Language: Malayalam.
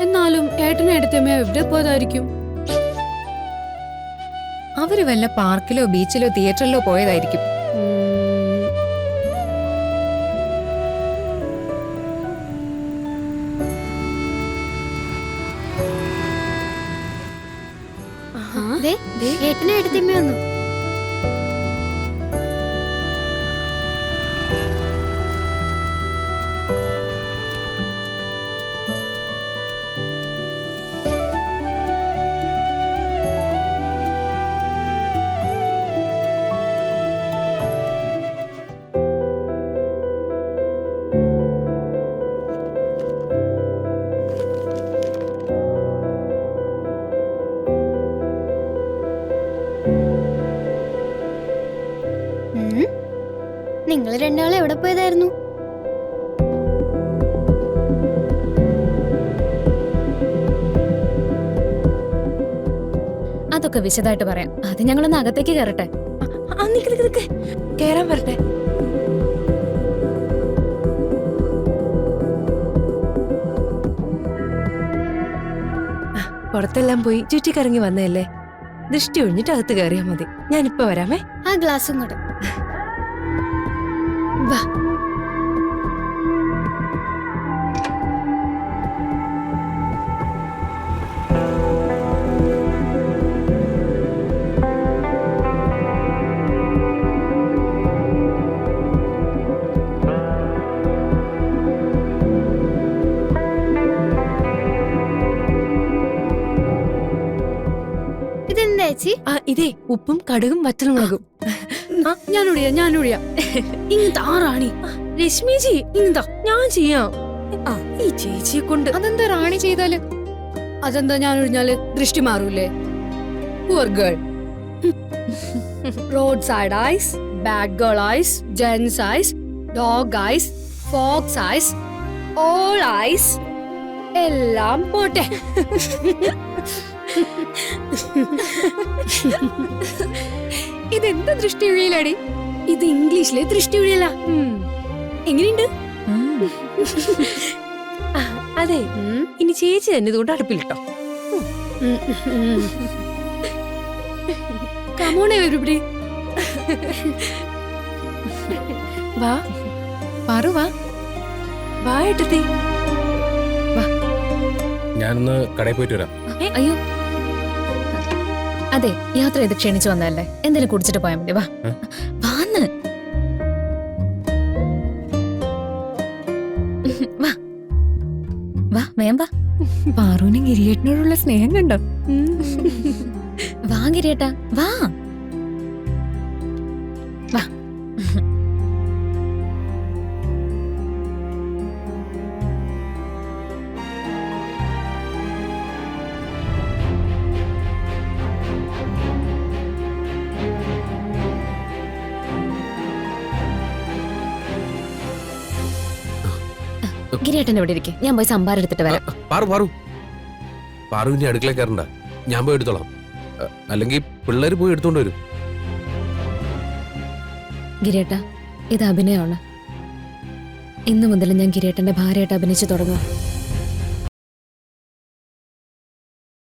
എന്നാലും ഏട്ടനും ഏട്ടത്തിയമ്മയോ എവിടെ പോയതായിരിക്കും? അവര് വല്ല പാർക്കിലോ ബീച്ചിലോ തിയേറ്ററിലോ പോയതായിരിക്കും. ഏട്ടനും ഏട്ടത്തിയമ്മ വന്നു. നിങ്ങൾ രണ്ടാളും എവിടെ പോയതായിരുന്നു? അതൊക്കെ വിശദമായിട്ട് പറയാം. അത് ഞങ്ങളൊന്ന് അകത്തേക്ക് കയറട്ടെ. കേറാൻ വരട്ടെ. പുറത്തെല്ലാം പോയി ചുറ്റിക്കറങ്ങി വന്നതല്ലേ, ദൃഷ്ടി ഒഴിഞ്ഞിട്ട് അകത്ത് കയറിയാ മതി. ഞാനിപ്പോ വരാമേ. ആ ഗ്ലാസും കൂടെ. വാ. ഇതെന്താ ചേച്ചി? ഇതേ ഉപ്പും കടുകും വറ്റൽമുളകും. ഞാനൊഴിയാ ഇങ്ങനത്തെ ആറാണി. രശ്മിജി ഇങ്ങതാ, ഞാൻ ചെയ്യാം. ഈ ചേച്ചിയെ കൊണ്ട്. അതെന്താ റാണി ചെയ്താല്? അതെന്താ ഞാൻ ഒഴിഞ്ഞാല് ദൃഷ്ടി മാറൂലേ? Poor girl. Road side eyes, bad girl eyes, gents eyes, dog eyes, fox eyes, all eyes എല്ലാം പോട്ടെ. ഇതെന്താ ദൃഷ്ടി ഒഴിയലാടി? ഇത് ഇംഗ്ലീഷിലെ ദൃഷ്ടി ഒഴിയല. എങ്ങനെയുണ്ട്? അതെ, ഇനി ചേച്ചി തന്നെ ഇതുകൊണ്ട് അടുപ്പിലിട്ടോ. Come on everybody. വാ പാറു, വാ വാ ഏട്ടത്തി. ഞാനൊന്ന് കടയിൽ പോയിട്ട് വരാം. അയ്യോ, അതെ, യാത്ര ചെയ്ത് ക്ഷണിച്ചു വന്നതല്ലേ, എന്തെങ്കിലും കുടിച്ചിട്ട് പോയാൽ മതി. വാ വാന്ന് വാ വാ, വേം വാ. പാറുവിനും ഗിരിയേട്ടനോടുള്ള സ്നേഹം കണ്ടോ? വാ ഗിരിയേട്ടാ, വാ വാ. ഗിരിയേട്ടൻ എവിടെ ഇരിക്കെ, ഞാൻ പോയി സംഭാരം എടുത്തിട്ട് വരാം. പാറുവിന്റെ അടുക്കള കയറണ്ട, ഞാൻ പോയി എടുത്തോളാം. അല്ലെങ്കിൽ പിള്ളേര് പോയി എടുത്തോണ്ട് വരും. ഗിരിയേട്ട, ഇത് അഭിനയമാണ്. ഇന്നു മുതൽ ഞാൻ ഗിരിയേട്ടന്റെ ഭാര്യയായിട്ട് അഭിനയിച്ചു തുടങ്ങും.